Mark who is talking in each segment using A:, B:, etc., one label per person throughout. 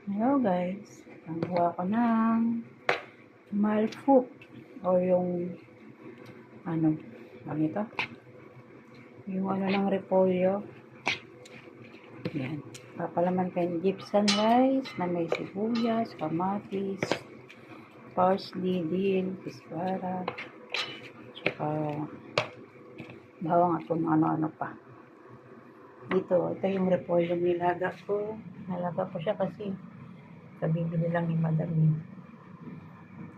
A: Hello guys, nagawa ko ng malfook o yung ano ito? Yung ng repolyo. Yan. Papalaman ko yung gypsum rice na may sibuyas, kamatis, parsley, dill, pispara, tsaka bawang at kung ano-ano pa. Ito yung repolyo nilaga ko. Nalaga ko siya kasi kabibili lang ni madam eh.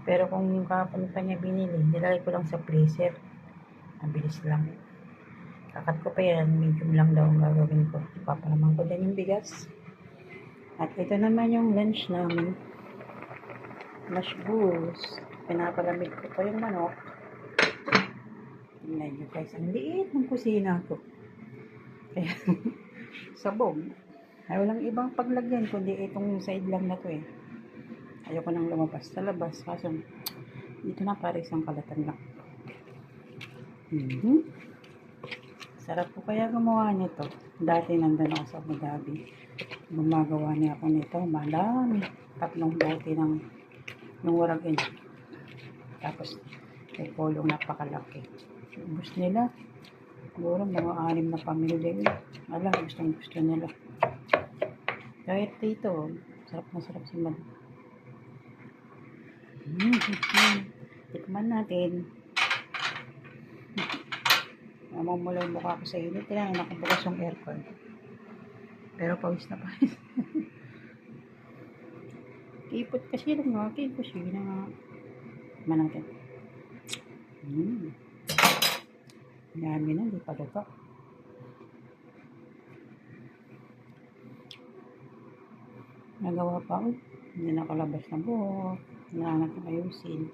A: Pero kung yung kahapon pa niya binili, nilagay ko lang sa freezer. Mabilis lang. Kakat ko pa yan, medium lang daw ang gagawin ko. Ipapalaman ko din yung bigas. At ito naman yung lunch namin. Mash goose. Pinapalamig ko pa yung manok. Tingnan nyo guys, ang liit ng kusina ko. Kaya, sabog. Ay, walang ibang paglagyan, kundi itong side lang na to eh. Ayoko nang lumabas sa labas. Kaso, dito na para isang kalatan lang. Sarap po kaya gumawa nito. Dati nandun ako sa Abu Dhabi. Gumagawa niya ako nito. Madami. 3 bote ng waragin. Tapos, may polong napakalaki. Ubus nila. Siguro mga 6 na pamilya. Alam, gusto nila. Kahit dito, sarap na sarap si Madam. Tikman natin. Namumula yung mukha ko sa init. Kailangan nakabukas yung aircon. Pero pawis na pawis. Ipot kasi lang nga. Kasi na nga. Tikman natin. Yummy na. Di pa luto. Nagawa pa ako. Hindi nakalabas na buhok. Nanganap na ayusin.